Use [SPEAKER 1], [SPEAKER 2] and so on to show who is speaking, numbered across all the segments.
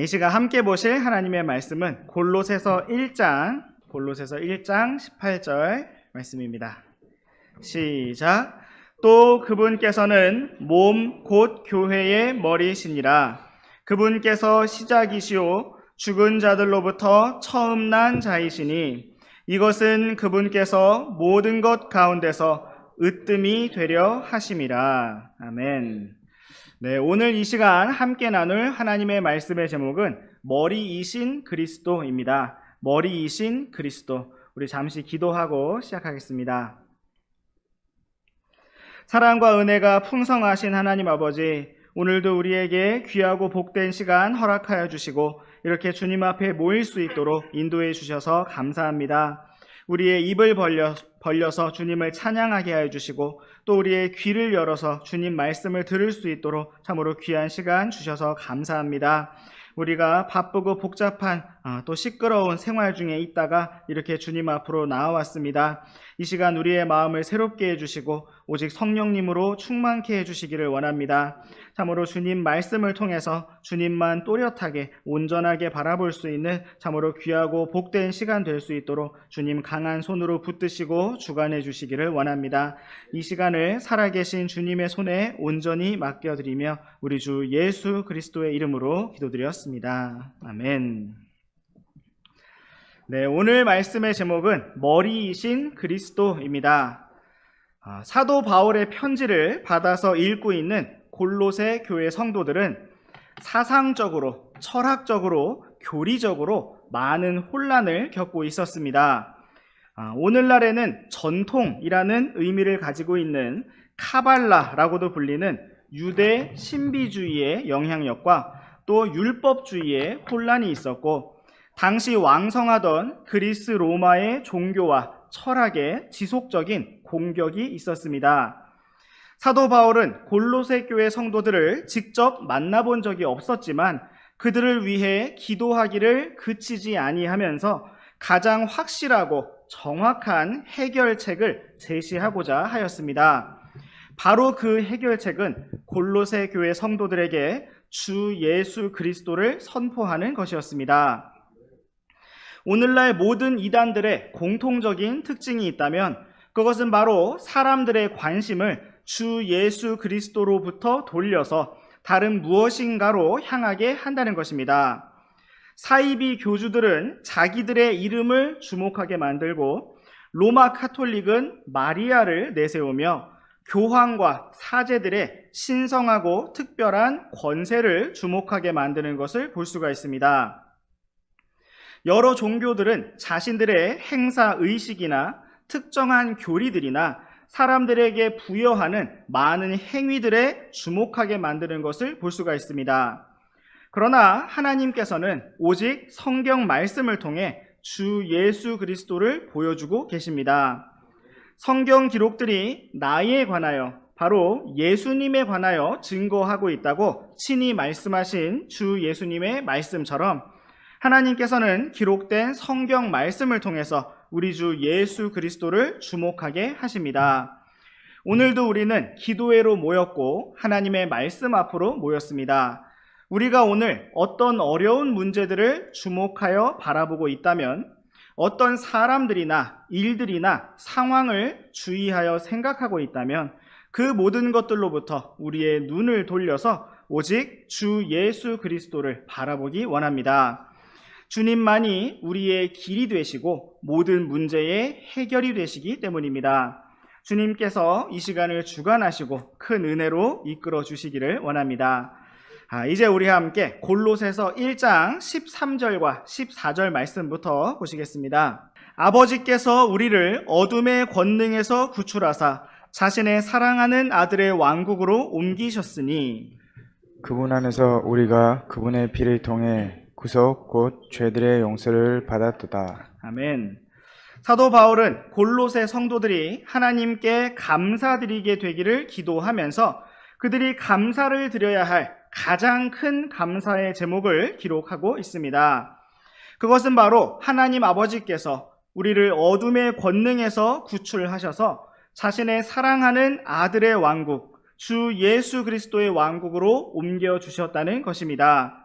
[SPEAKER 1] 이 시간 함께 보실 하나님의 말씀은 골로새서 1장 18절 말씀입니다. 시작. 또 그분께서는 몸 곧 교회의 머리시니라. 그분께서 시작이시오 죽은 자들로부터 처음 난 자이시니 이것은 그분께서 모든 것 가운데서 으뜸이 되려 하심이라. 아멘. 네, 오늘 이 시간 함께 나눌 하나님의 말씀의 제목은 머리이신 그리스도입니다. 머리이신 그리스도. 우리 잠시 기도하고 시작하겠습니다. 사랑과 은혜가 풍성하신 하나님 아버지, 오늘도 우리에게 귀하고 복된 시간 허락하여 주시고 이렇게 주님 앞에 모일 수 있도록 인도해 주셔서 감사합니다. 우리의 입을 벌려서 주님을 찬양하게 하여 주시고 또 우리의 귀를 열어서 주님 말씀을 들을 수 있도록 참으로 귀한 시간 주셔서 감사합니다. 우리가 바쁘고 복잡한 또 시끄러운 생활 중에 있다가 이렇게 주님 앞으로 나와왔습니다. 이 시간 우리의 마음을 새롭게 해주시고 오직 성령님으로 충만케 해주시기를 원합니다. 참으로 주님 말씀을 통해서 주님만 또렷하게 온전하게 바라볼 수 있는 참으로 귀하고 복된 시간 될 수 있도록 주님 강한 손으로 붙드시고 주관해 주시기를 원합니다. 이 시간을 살아계신 주님의 손에 온전히 맡겨드리며 우리 주 예수 그리스도의 이름으로 기도드렸습니다. 아멘. 네, 오늘 말씀의 제목은 머리이신 그리스도입니다. 사도 바울의 편지를 받아서 읽고 있는 골로새 교회 성도들은 사상적으로, 철학적으로, 교리적으로 많은 혼란을 겪고 있었습니다. 오늘날에는 전통이라는 의미를 가지고 있는 카발라라고도 불리는 유대 신비주의의 영향력과 또 율법주의의 혼란이 있었고 당시 왕성하던 그리스 로마의 종교와 철학에 지속적인 공격이 있었습니다. 사도 바울은 골로새 교회 성도들을 직접 만나본 적이 없었지만 그들을 위해 기도하기를 그치지 아니하면서 가장 확실하고 정확한 해결책을 제시하고자 하였습니다. 바로 그 해결책은 골로새 교회 성도들에게 주 예수 그리스도를 선포하는 것이었습니다. 오늘날 모든 이단들의 공통적인 특징이 있다면 그것은 바로 사람들의 관심을 주 예수 그리스도로부터 돌려서 다른 무엇인가로 향하게 한다는 것입니다. 사이비 교주들은 자기들의 이름을 주목하게 만들고 로마 카톨릭은 마리아를 내세우며 교황과 사제들의 신성하고 특별한 권세를 주목하게 만드는 것을 볼 수가 있습니다. 여러 종교들은 자신들의 행사 의식이나 특정한 교리들이나 사람들에게 부여하는 많은 행위들에 주목하게 만드는 것을 볼 수가 있습니다. 그러나 하나님께서는 오직 성경 말씀을 통해 주 예수 그리스도를 보여주고 계십니다. 성경 기록들이 나에 관하여 바로 예수님에 관하여 증거하고 있다고 친히 말씀하신 주 예수님의 말씀처럼 하나님께서는 기록된 성경 말씀을 통해서 우리 주 예수 그리스도를 주목하게 하십니다. 오늘도 우리는 기도회로 모였고 하나님의 말씀 앞으로 모였습니다. 우리가 오늘 어떤 어려운 문제들을 주목하여 바라보고 있다면 어떤 사람들이나 일들이나 상황을 주의하여 생각하고 있다면 그 모든 것들로부터 우리의 눈을 돌려서 오직 주 예수 그리스도를 바라보기 원합니다. 주님만이 우리의 길이 되시고 모든 문제의 해결이 되시기 때문입니다. 주님께서 이 시간을 주관하시고 큰 은혜로 이끌어 주시기를 원합니다. 이제 우리 함께 골로새서 1장 13절과 14절 말씀부터 보시겠습니다. 아버지께서 우리를 어둠의 권능에서 구출하사 자신의 사랑하는 아들의 왕국으로 옮기셨으니
[SPEAKER 2] 그분 안에서 우리가 그분의 피를 통해 구속 곧 죄들의 용서를 받았도다.
[SPEAKER 1] 아멘. 사도 바울은 골로새 성도들이 하나님께 감사드리게 되기를 기도하면서 그들이 감사를 드려야 할 가장 큰 감사의 제목을 기록하고 있습니다. 그것은 바로 하나님 아버지께서 우리를 어둠의 권능에서 구출하셔서 자신의 사랑하는 아들의 왕국, 주 예수 그리스도의 왕국으로 옮겨주셨다는 것입니다.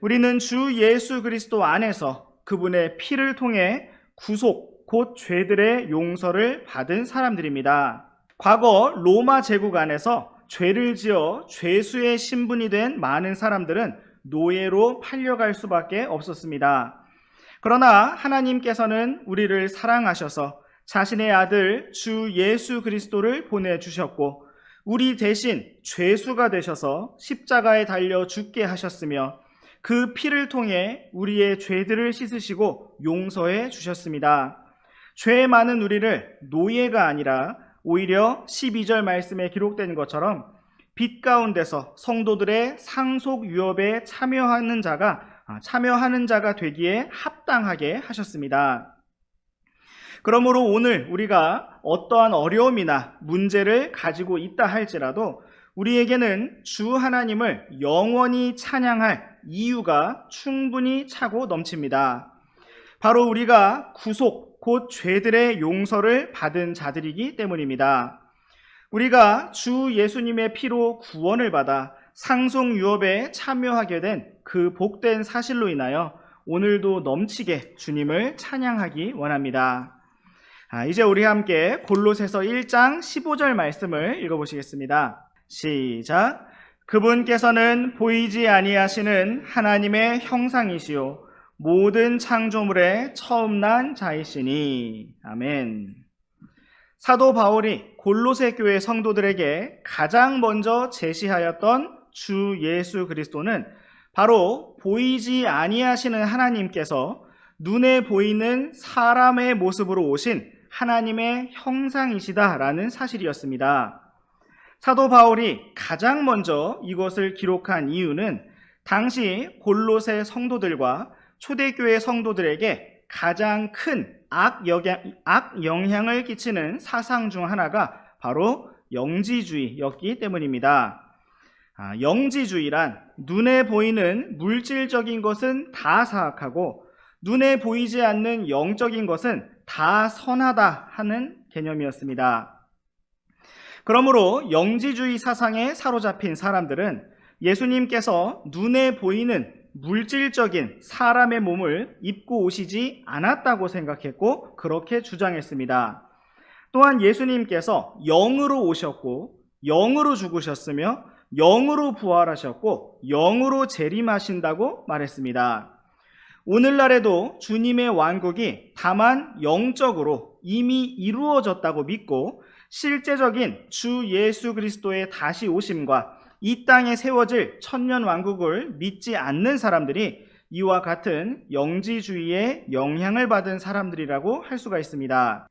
[SPEAKER 1] 우리는 주 예수 그리스도 안에서 그분의 피를 통해 구속, 곧 죄들의 용서를 받은 사람들입니다. 과거 로마 제국 안에서 죄를 지어 죄수의 신분이 된 많은 사람들은 노예로 팔려갈 수밖에 없었습니다. 그러나 하나님께서는 우리를 사랑하셔서 자신의 아들 주 예수 그리스도를 보내주셨고 우리 대신 죄수가 되셔서 십자가에 달려 죽게 하셨으며 그 피를 통해 우리의 죄들을 씻으시고 용서해 주셨습니다. 죄 많은 우리를 노예가 아니라 오히려 12절 말씀에 기록된 것처럼 빛 가운데서 성도들의 상속 유업에 참여하는 자가 되기에 합당하게 하셨습니다. 그러므로 오늘 우리가 어떠한 어려움이나 문제를 가지고 있다 할지라도 우리에게는 주 하나님을 영원히 찬양할 이유가 충분히 차고 넘칩니다. 바로 우리가 구속, 곧 죄들의 용서를 받은 자들이기 때문입니다. 우리가 주 예수님의 피로 구원을 받아 상속 유업에 참여하게 된 그 복된 사실로 인하여 오늘도 넘치게 주님을 찬양하기 원합니다. 이제 우리 함께 골로새서 1장 15절 말씀을 읽어보시겠습니다. 시작. 그분께서는 보이지 아니하시는 하나님의 형상이시요 모든 창조물의 처음 난 자이시니. 아멘. 사도 바울이 골로새 교회 성도들에게 가장 먼저 제시하였던 주 예수 그리스도는 바로 보이지 아니하시는 하나님께서 눈에 보이는 사람의 모습으로 오신 하나님의 형상이시다라는 사실이었습니다. 사도 바울이 가장 먼저 이것을 기록한 이유는 당시 골로새 성도들과 초대교회 성도들에게 가장 큰 악영향을 끼치는 사상 중 하나가 바로 영지주의였기 때문입니다. 영지주의란 눈에 보이는 물질적인 것은 다 사악하고 눈에 보이지 않는 영적인 것은 다 선하다 하는 개념이었습니다. 그러므로 영지주의 사상에 사로잡힌 사람들은 예수님께서 눈에 보이는 물질적인 사람의 몸을 입고 오시지 않았다고 생각했고 그렇게 주장했습니다. 또한 예수님께서 영으로 오셨고 영으로 죽으셨으며 영으로 부활하셨고 영으로 재림하신다고 말했습니다. 오늘날에도 주님의 왕국이 다만 영적으로 이미 이루어졌다고 믿고 실제적인 주 예수 그리스도의 다시 오심과 이 땅에 세워질 천년 왕국을 믿지 않는 사람들이 이와 같은 영지주의의 영향을 받은 사람들이라고 할 수가 있습니다.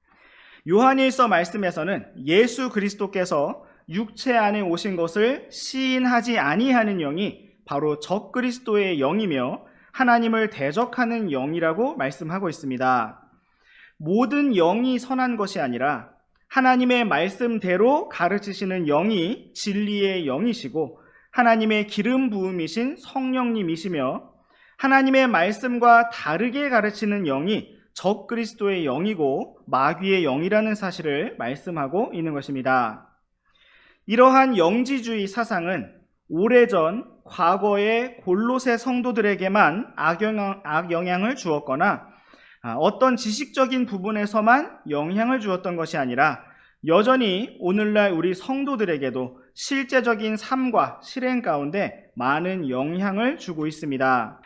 [SPEAKER 1] 요한일서 말씀에서는 예수 그리스도께서 육체 안에 오신 것을 시인하지 아니하는 영이 바로 적그리스도의 영이며 하나님을 대적하는 영이라고 말씀하고 있습니다. 모든 영이 선한 것이 아니라 하나님의 말씀대로 가르치시는 영이 진리의 영이시고 하나님의 기름 부음이신 성령님이시며 하나님의 말씀과 다르게 가르치는 영이 적그리스도의 영이고 마귀의 영이라는 사실을 말씀하고 있는 것입니다. 이러한 영지주의 사상은 오래전 과거의 골로새 성도들에게만 악영향을 주었거나 어떤 지식적인 부분에서만 영향을 주었던 것이 아니라 여전히 오늘날 우리 성도들에게도 실제적인 삶과 실행 가운데 많은 영향을 주고 있습니다.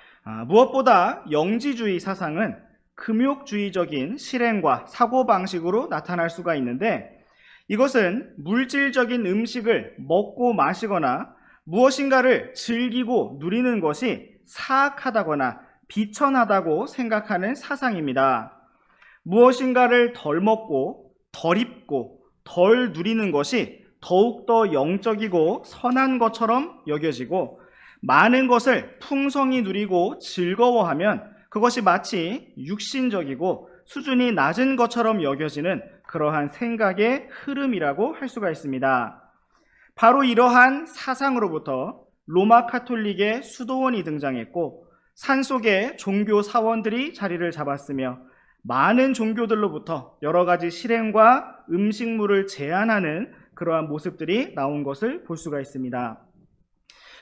[SPEAKER 1] 무엇보다 영지주의 사상은 금욕주의적인 실행과 사고방식으로 나타날 수가 있는데 이것은 물질적인 음식을 먹고 마시거나 무엇인가를 즐기고 누리는 것이 사악하다거나 비천하다고 생각하는 사상입니다. 무엇인가를 덜 먹고 덜 입고 덜 누리는 것이 더욱더 영적이고 선한 것처럼 여겨지고 많은 것을 풍성히 누리고 즐거워하면 그것이 마치 육신적이고 수준이 낮은 것처럼 여겨지는 그러한 생각의 흐름이라고 할 수가 있습니다. 바로 이러한 사상으로부터 로마 카톨릭의 수도원이 등장했고 산속에 종교 사원들이 자리를 잡았으며 많은 종교들로부터 여러 가지 실행과 음식물을 제한하는 그러한 모습들이 나온 것을 볼 수가 있습니다.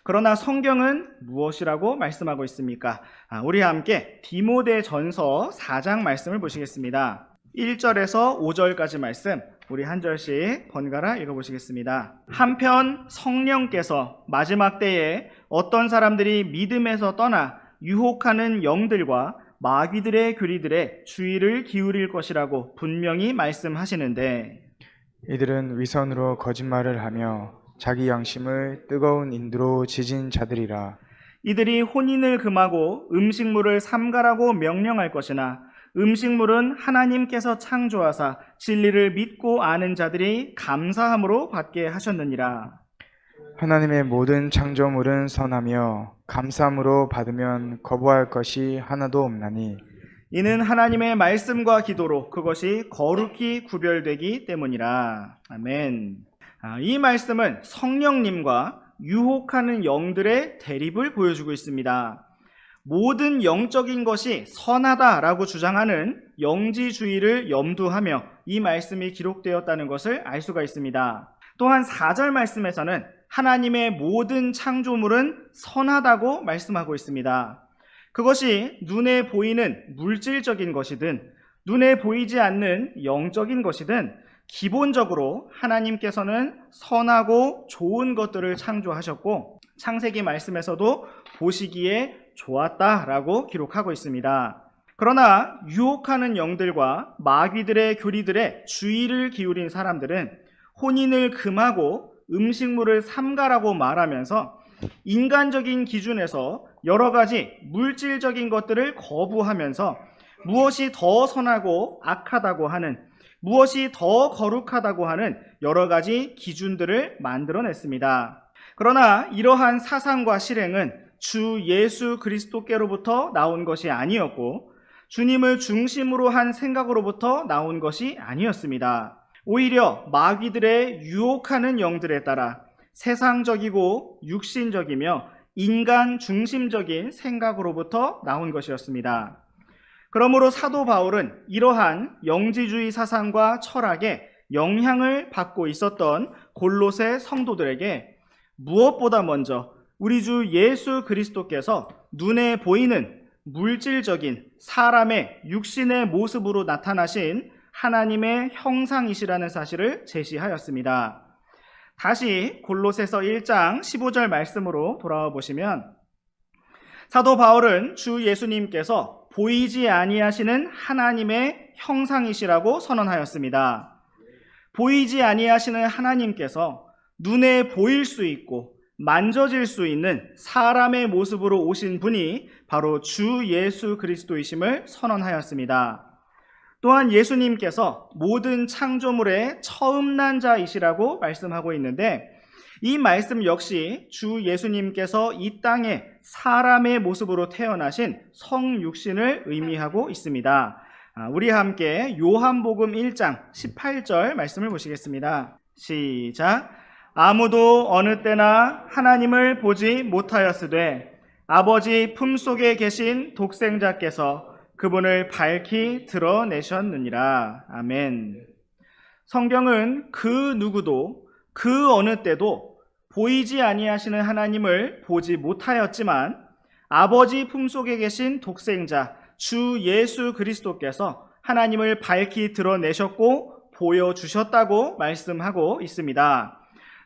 [SPEAKER 1] 그러나 성경은 무엇이라고 말씀하고 있습니까? 우리 함께 디모데전서 4장 말씀을 보시겠습니다. 1절에서 5절까지 말씀 우리 한 절씩 번갈아 읽어보시겠습니다. 한편 성령께서 마지막 때에 어떤 사람들이 믿음에서 떠나 유혹하는 영들과 마귀들의 교리들에 주의를 기울일 것이라고 분명히 말씀하시는데,
[SPEAKER 2] 이들은 위선으로 거짓말을 하며 자기 양심을 뜨거운 인두로 지진 자들이라.
[SPEAKER 1] 이들이 혼인을 금하고 음식물을 삼가라고 명령할 것이나 음식물은 하나님께서 창조하사 진리를 믿고 아는 자들이 감사함으로 받게 하셨느니라.
[SPEAKER 2] 하나님의 모든 창조물은 선하며 감사함으로 받으면 거부할 것이 하나도 없나니,
[SPEAKER 1] 이는 하나님의 말씀과 기도로 그것이 거룩히 구별되기 때문이라. 아멘. 이 말씀은 성령님과 유혹하는 영들의 대립을 보여주고 있습니다. 모든 영적인 것이 선하다라고 주장하는 영지주의를 염두하며 이 말씀이 기록되었다는 것을 알 수가 있습니다. 또한 4절 말씀에서는 하나님의 모든 창조물은 선하다고 말씀하고 있습니다. 그것이 눈에 보이는 물질적인 것이든 눈에 보이지 않는 영적인 것이든 기본적으로 하나님께서는 선하고 좋은 것들을 창조하셨고, 창세기 말씀에서도 보시기에 좋았다라고 기록하고 있습니다. 그러나 유혹하는 영들과 마귀들의 교리들에 주의를 기울인 사람들은 혼인을 금하고 음식물을 삼가라고 말하면서 인간적인 기준에서 여러 가지 물질적인 것들을 거부하면서 무엇이 더 선하고 악하다고 하는, 무엇이 더 거룩하다고 하는 여러 가지 기준들을 만들어냈습니다. 그러나 이러한 사상과 실행은 주 예수 그리스도께로부터 나온 것이 아니었고 주님을 중심으로 한 생각으로부터 나온 것이 아니었습니다. 오히려 마귀들의 유혹하는 영들에 따라 세상적이고 육신적이며 인간 중심적인 생각으로부터 나온 것이었습니다. 그러므로 사도 바울은 이러한 영지주의 사상과 철학에 영향을 받고 있었던 골로새 성도들에게 무엇보다 먼저 우리 주 예수 그리스도께서 눈에 보이는 물질적인 사람의 육신의 모습으로 나타나신 하나님의 형상이시라는 사실을 제시하였습니다. 다시 골로새서 1장 15절 말씀으로 돌아와 보시면 사도 바울은 주 예수님께서 보이지 아니하시는 하나님의 형상이시라고 선언하였습니다. 보이지 아니하시는 하나님께서 눈에 보일 수 있고 만져질 수 있는 사람의 모습으로 오신 분이 바로 주 예수 그리스도이심을 선언하였습니다. 또한 예수님께서 모든 창조물의 처음 난 자이시라고 말씀하고 있는데, 이 말씀 역시 주 예수님께서 이 땅에 사람의 모습으로 태어나신 성육신을 의미하고 있습니다. 우리 함께 요한복음 1장 18절 말씀을 보시겠습니다. 시작. 아무도 어느 때나 하나님을 보지 못하였으되 아버지 품속에 계신 독생자께서 그분을 밝히 드러내셨느니라. 아멘. 성경은 그 누구도 그 어느 때도 보이지 아니하시는 하나님을 보지 못하였지만 아버지 품속에 계신 독생자 주 예수 그리스도께서 하나님을 밝히 드러내셨고 보여주셨다고 말씀하고 있습니다.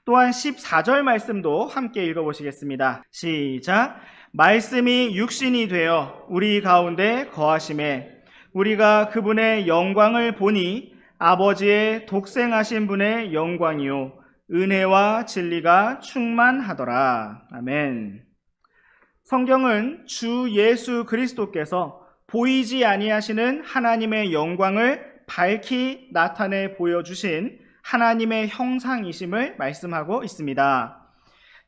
[SPEAKER 1] 또한 14절 말씀도 함께 읽어보시겠습니다. 시작. 말씀이 육신이 되어 우리 가운데 거하심에 우리가 그분의 영광을 보니 아버지의 독생하신 분의 영광이요 은혜와 진리가 충만하더라. 아멘. 성경은 주 예수 그리스도께서 보이지 아니하시는 하나님의 영광을 밝히 나타내 보여주신 하나님의 형상이심을 말씀하고 있습니다.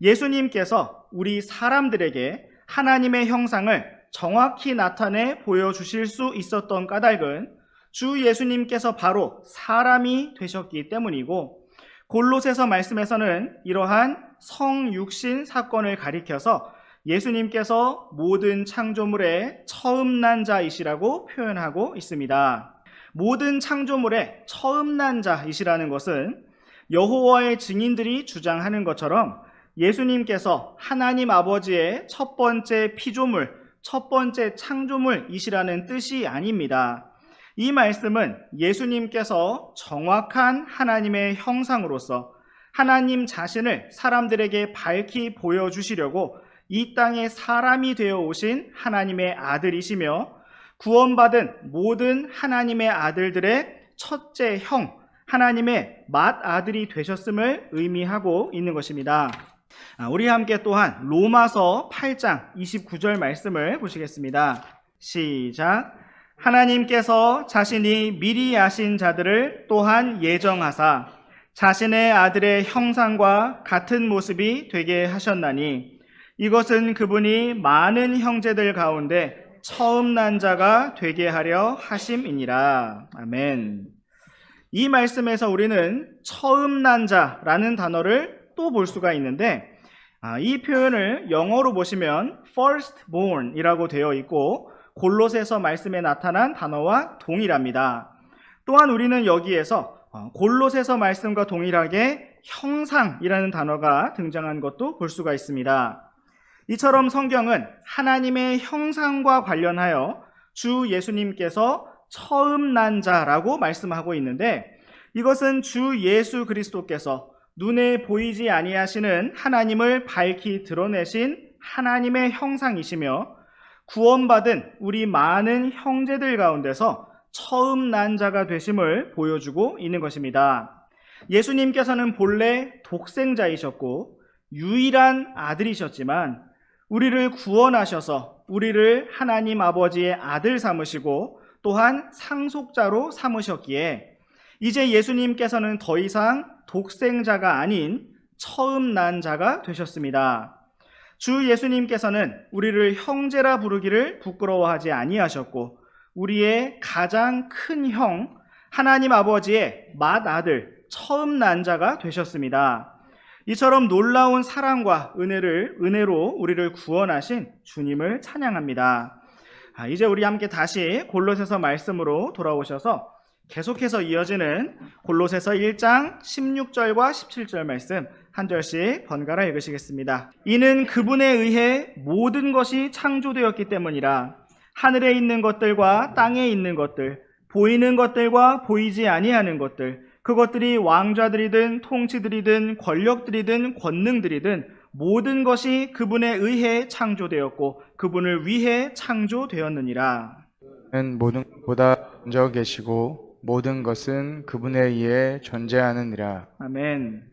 [SPEAKER 1] 예수님께서 우리 사람들에게 하나님의 형상을 정확히 나타내 보여주실 수 있었던 까닭은 주 예수님께서 바로 사람이 되셨기 때문이고, 골로새서 말씀에서는 이러한 성육신 사건을 가리켜서 예수님께서 모든 창조물의 처음 난 자이시라고 표현하고 있습니다. 모든 창조물의 처음 난 자이시라는 것은 여호와의 증인들이 주장하는 것처럼 예수님께서 하나님 아버지의 첫 번째 피조물, 첫 번째 창조물이시라는 뜻이 아닙니다. 이 말씀은 예수님께서 정확한 하나님의 형상으로서 하나님 자신을 사람들에게 밝히 보여주시려고 이 땅에 사람이 되어 오신 하나님의 아들이시며 구원받은 모든 하나님의 아들들의 첫째 형, 하나님의 맏아들이 되셨음을 의미하고 있는 것입니다. 우리 함께 또한 로마서 8장 29절 말씀을 보시겠습니다. 시작. 하나님께서 자신이 미리 아신 자들을 또한 예정하사 자신의 아들의 형상과 같은 모습이 되게 하셨나니 이것은 그분이 많은 형제들 가운데 처음 난 자가 되게 하려 하심이니라. 아멘. 이 말씀에서 우리는 처음 난 자라는 단어를 또 볼 수가 있는데 이 표현을 영어로 보시면 firstborn이라고 되어 있고 골로새서 말씀에 나타난 단어와 동일합니다. 또한 우리는 여기에서 골로새서 말씀과 동일하게 형상이라는 단어가 등장한 것도 볼 수가 있습니다. 이처럼 성경은 하나님의 형상과 관련하여 주 예수님께서 처음 난 자라고 말씀하고 있는데 이것은 주 예수 그리스도께서 눈에 보이지 아니하시는 하나님을 밝히 드러내신 하나님의 형상이시며 구원받은 우리 많은 형제들 가운데서 처음 난 자가 되심을 보여주고 있는 것입니다. 예수님께서는 본래 독생자이셨고 유일한 아들이셨지만 우리를 구원하셔서 우리를 하나님 아버지의 아들 삼으시고 또한 상속자로 삼으셨기에 이제 예수님께서는 더 이상 독생자가 아닌 처음 난 자가 되셨습니다. 주 예수님께서는 우리를 형제라 부르기를 부끄러워하지 아니하셨고 우리의 가장 큰 형, 하나님 아버지의 맏아들, 처음 난 자가 되셨습니다. 이처럼 놀라운 사랑과 은혜로 우리를 구원하신 주님을 찬양합니다. 이제 우리 함께 다시 골로새서 말씀으로 돌아오셔서 계속해서 이어지는 골로새서 1장 16절과 17절 말씀 한 절씩 번갈아 읽으시겠습니다. 이는 그분에 의해 모든 것이 창조되었기 때문이라. 하늘에 있는 것들과 땅에 있는 것들, 보이는 것들과 보이지 아니하는 것들, 그것들이 왕좌들이든 통치들이든 권력들이든 권능들이든 모든 것이 그분에 의해 창조되었고 그분을 위해 창조되었느니라.
[SPEAKER 2] 는 모든 것보다 먼저 계시고 모든 것은 그분에 의해 존재하느니라.
[SPEAKER 1] 아멘.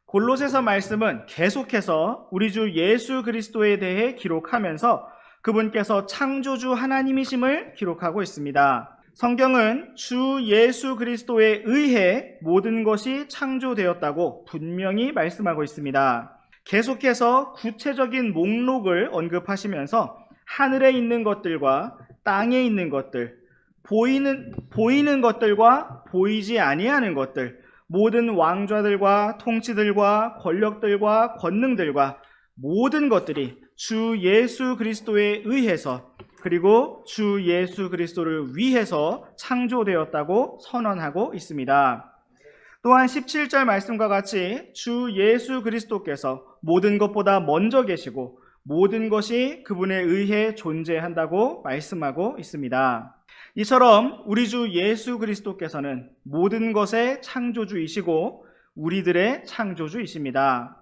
[SPEAKER 1] 골로새서 말씀은 계속해서 우리 주 예수 그리스도에 대해 기록하면서 그분께서 창조주 하나님이심을 기록하고 있습니다. 성경은 주 예수 그리스도에 의해 모든 것이 창조되었다고 분명히 말씀하고 있습니다. 계속해서 구체적인 목록을 언급하시면서 하늘에 있는 것들과 땅에 있는 것들, 보이는 것들과 보이지 아니하는 것들, 모든 왕좌들과 통치들과 권력들과 권능들과 모든 것들이 주 예수 그리스도에 의해서 그리고 주 예수 그리스도를 위해서 창조되었다고 선언하고 있습니다. 또한 17절 말씀과 같이 주 예수 그리스도께서 모든 것보다 먼저 계시고 모든 것이 그분에 의해 존재한다고 말씀하고 있습니다. 이처럼 우리 주 예수 그리스도께서는 모든 것의 창조주이시고 우리들의 창조주이십니다.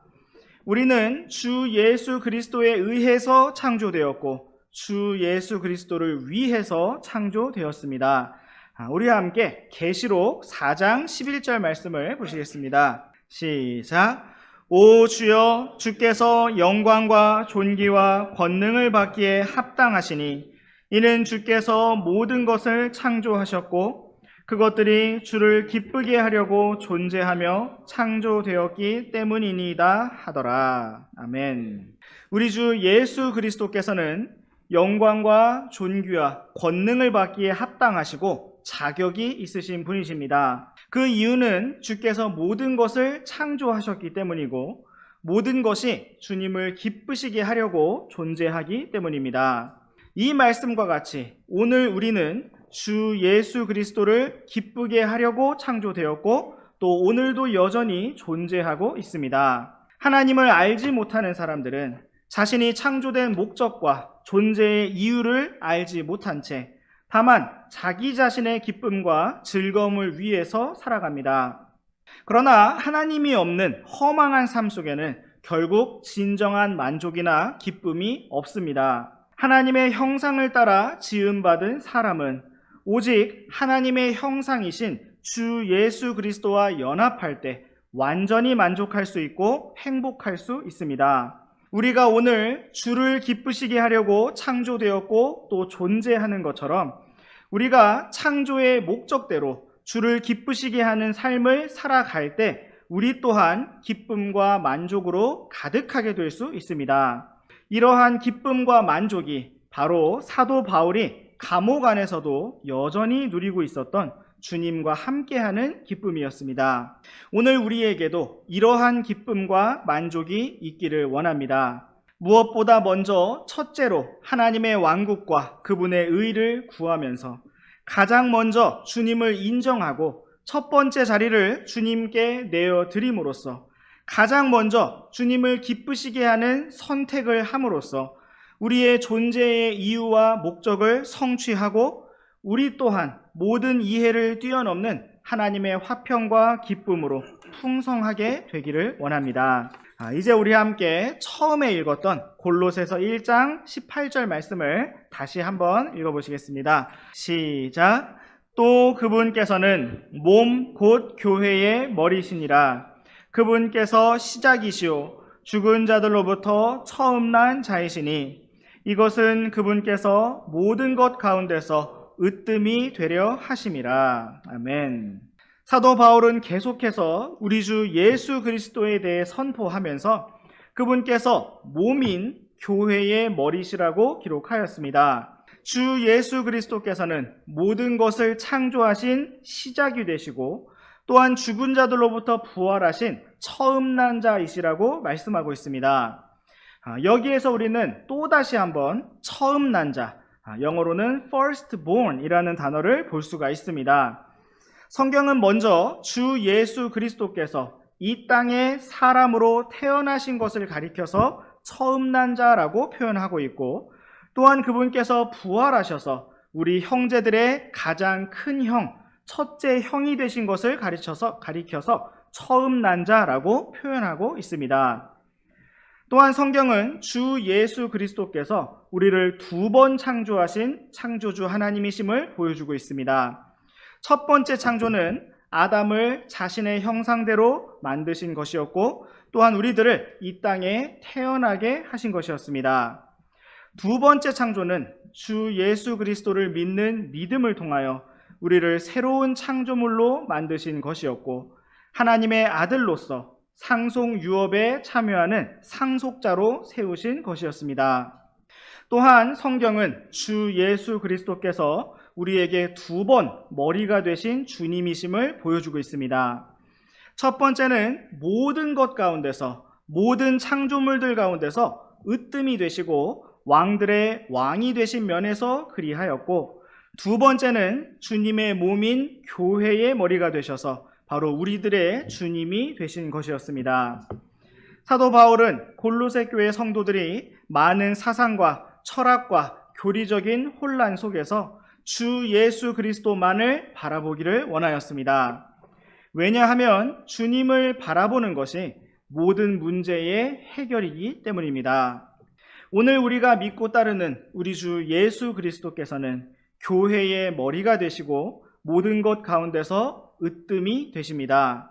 [SPEAKER 1] 우리는 주 예수 그리스도에 의해서 창조되었고 주 예수 그리스도를 위해서 창조되었습니다. 우리와 함께 계시록 4장 11절 말씀을 보시겠습니다. 시작. 오 주여, 주께서 영광과 존귀와 권능을 받기에 합당하시니 이는 주께서 모든 것을 창조하셨고 그것들이 주를 기쁘게 하려고 존재하며 창조되었기 때문이니이다 하더라. 아멘. 우리 주 예수 그리스도께서는 영광과 존귀와 권능을 받기에 합당하시고 자격이 있으신 분이십니다. 그 이유는 주께서 모든 것을 창조하셨기 때문이고 모든 것이 주님을 기쁘시게 하려고 존재하기 때문입니다. 이 말씀과 같이 오늘 우리는 주 예수 그리스도를 기쁘게 하려고 창조되었고 또 오늘도 여전히 존재하고 있습니다. 하나님을 알지 못하는 사람들은 자신이 창조된 목적과 존재의 이유를 알지 못한 채 다만 자기 자신의 기쁨과 즐거움을 위해서 살아갑니다. 그러나 하나님이 없는 허망한 삶 속에는 결국 진정한 만족이나 기쁨이 없습니다. 하나님의 형상을 따라 지음받은 사람은 오직 하나님의 형상이신 주 예수 그리스도와 연합할 때 완전히 만족할 수 있고 행복할 수 있습니다. 우리가 오늘 주를 기쁘시게 하려고 창조되었고 또 존재하는 것처럼 우리가 창조의 목적대로 주를 기쁘시게 하는 삶을 살아갈 때 우리 또한 기쁨과 만족으로 가득하게 될 수 있습니다. 이러한 기쁨과 만족이 바로 사도 바울이 감옥 안에서도 여전히 누리고 있었던 주님과 함께하는 기쁨이었습니다. 오늘 우리에게도 이러한 기쁨과 만족이 있기를 원합니다. 무엇보다 먼저 첫째로 하나님의 왕국과 그분의 의를 구하면서 가장 먼저 주님을 인정하고 첫 번째 자리를 주님께 내어드림으로써 가장 먼저 주님을 기쁘시게 하는 선택을 함으로써 우리의 존재의 이유와 목적을 성취하고 우리 또한 모든 이해를 뛰어넘는 하나님의 화평과 기쁨으로 풍성하게 되기를 원합니다. 이제 우리 함께 처음에 읽었던 골로새서 1장 18절 말씀을 다시 한번 읽어보시겠습니다. 시작. 또 그분께서는 몸 곧 교회의 머리시니라. 그분께서 시작이시오 죽은 자들로부터 처음 난 자이시니 이것은 그분께서 모든 것 가운데서 으뜸이 되려 하심이라. 아멘. 사도 바울은 계속해서 우리 주 예수 그리스도에 대해 선포하면서 그분께서 몸인 교회의 머리시라고 기록하였습니다. 주 예수 그리스도께서는 모든 것을 창조하신 시작이 되시고 또한 죽은 자들로부터 부활하신 처음 난 자이시라고 말씀하고 있습니다. 여기에서 우리는 또다시 한번 처음 난 자, 영어로는 firstborn이라는 단어를 볼 수가 있습니다. 성경은 먼저 주 예수 그리스도께서 이 땅에 사람으로 태어나신 것을 가리켜서 처음 난 자라고 표현하고 있고 또한 그분께서 부활하셔서 우리 형제들의 가장 큰 형, 첫째 형이 되신 것을 가리켜서 처음 난 자라고 표현하고 있습니다. 또한 성경은 주 예수 그리스도께서 우리를 두 번 창조하신 창조주 하나님이심을 보여주고 있습니다. 첫 번째 창조는 아담을 자신의 형상대로 만드신 것이었고 또한 우리들을 이 땅에 태어나게 하신 것이었습니다. 두 번째 창조는 주 예수 그리스도를 믿는 믿음을 통하여 우리를 새로운 창조물로 만드신 것이었고 하나님의 아들로서 상속 유업에 참여하는 상속자로 세우신 것이었습니다. 또한 성경은 주 예수 그리스도께서 우리에게 두 번 머리가 되신 주님이심을 보여주고 있습니다. 첫 번째는 모든 것 가운데서 모든 창조물들 가운데서 으뜸이 되시고 왕들의 왕이 되신 면에서 그리하였고 두 번째는 주님의 몸인 교회의 머리가 되셔서 바로 우리들의 주님이 되신 것이었습니다. 사도 바울은 골로새 교회 성도들이 많은 사상과 철학과 교리적인 혼란 속에서 주 예수 그리스도만을 바라보기를 원하였습니다. 왜냐하면 주님을 바라보는 것이 모든 문제의 해결이기 때문입니다. 오늘 우리가 믿고 따르는 우리 주 예수 그리스도께서는 교회의 머리가 되시고 모든 것 가운데서 으뜸이 되십니다.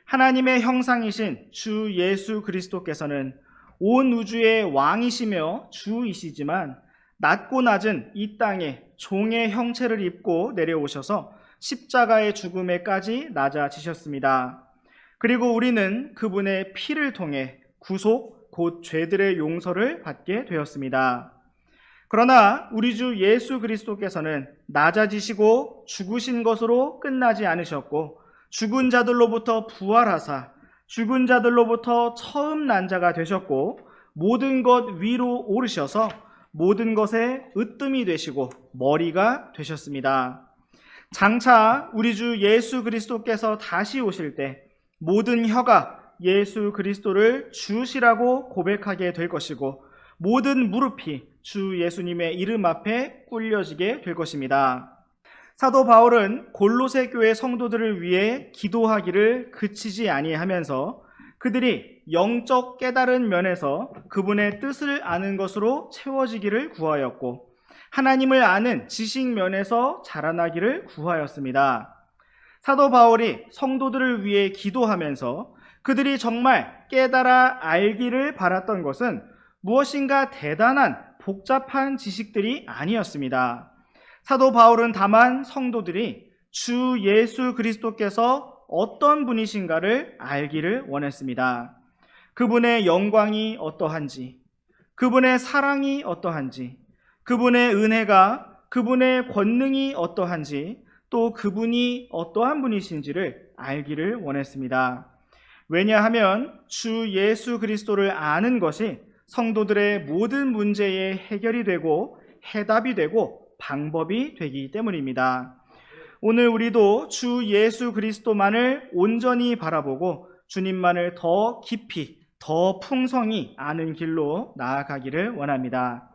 [SPEAKER 1] 하나님의 형상이신 주 예수 그리스도께서는 온 우주의 왕이시며 주이시지만 낮고 낮은 이 땅에 종의 형체를 입고 내려오셔서 십자가의 죽음에까지 낮아지셨습니다. 그리고 우리는 그분의 피를 통해 구속, 곧 죄들의 용서를 받게 되었습니다. 그러나 우리 주 예수 그리스도께서는 낮아지시고 죽으신 것으로 끝나지 않으셨고 죽은 자들로부터 부활하사 죽은 자들로부터 처음 난 자가 되셨고 모든 것 위로 오르셔서 모든 것에 으뜸이 되시고 머리가 되셨습니다. 장차 우리 주 예수 그리스도께서 다시 오실 때 모든 혀가 예수 그리스도를 주시라고 고백하게 될 것이고 모든 무릎이 주 예수님의 이름 앞에 꿇려지게 될 것입니다. 사도 바울은 골로새 교회 성도들을 위해 기도하기를 그치지 아니하면서 그들이 영적 깨달은 면에서 그분의 뜻을 아는 것으로 채워지기를 구하였고 하나님을 아는 지식 면에서 자라나기를 구하였습니다. 사도 바울이 성도들을 위해 기도하면서 그들이 정말 깨달아 알기를 바랐던 것은 무엇인가 대단한 복잡한 지식들이 아니었습니다. 사도 바울은 다만 성도들이 주 예수 그리스도께서 어떤 분이신가를 알기를 원했습니다. 그분의 영광이 어떠한지, 그분의 사랑이 어떠한지, 그분의 은혜가, 그분의 권능이 어떠한지, 또 그분이 어떠한 분이신지를 알기를 원했습니다. 왜냐하면 주 예수 그리스도를 아는 것이 성도들의 모든 문제의 해결이 되고 해답이 되고 방법이 되기 때문입니다. 오늘 우리도 주 예수 그리스도만을 온전히 바라보고 주님만을 더 깊이, 더 풍성히 아는 길로 나아가기를 원합니다.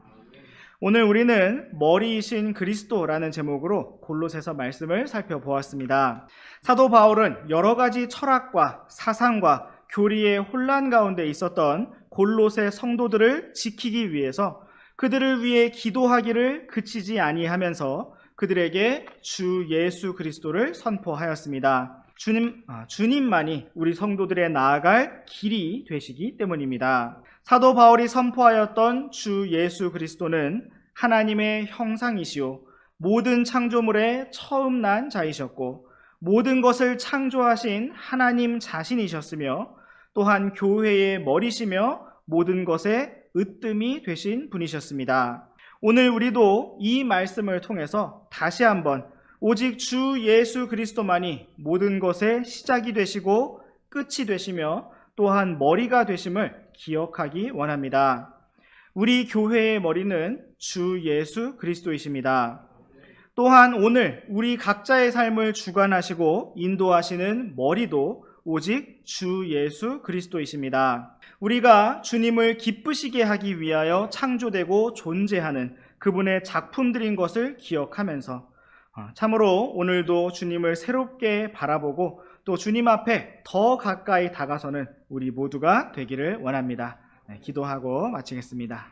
[SPEAKER 1] 오늘 우리는 머리이신 그리스도라는 제목으로 골로새서 말씀을 살펴보았습니다. 사도 바울은 여러 가지 철학과 사상과 교리의 혼란 가운데 있었던 골로새 성도들을 지키기 위해서 그들을 위해 기도하기를 그치지 아니하면서 그들에게 주 예수 그리스도를 선포하였습니다. 주님만이 우리 성도들의 나아갈 길이 되시기 때문입니다. 사도 바울이 선포하였던 주 예수 그리스도는 하나님의 형상이시오 모든 창조물의 처음 난 자이셨고 모든 것을 창조하신 하나님 자신이셨으며 또한 교회의 머리시며 모든 것의 으뜸이 되신 분이셨습니다. 오늘 우리도 이 말씀을 통해서 다시 한번 오직 주 예수 그리스도만이 모든 것의 시작이 되시고 끝이 되시며 또한 머리가 되심을 기억하기 원합니다. 우리 교회의 머리는 주 예수 그리스도이십니다. 또한 오늘 우리 각자의 삶을 주관하시고 인도하시는 머리도 오직 주 예수 그리스도이십니다. 우리가 주님을 기쁘시게 하기 위하여 창조되고 존재하는 그분의 작품들인 것을 기억하면서 참으로 오늘도 주님을 새롭게 바라보고 또 주님 앞에 더 가까이 다가서는 우리 모두가 되기를 원합니다. 기도하고 마치겠습니다.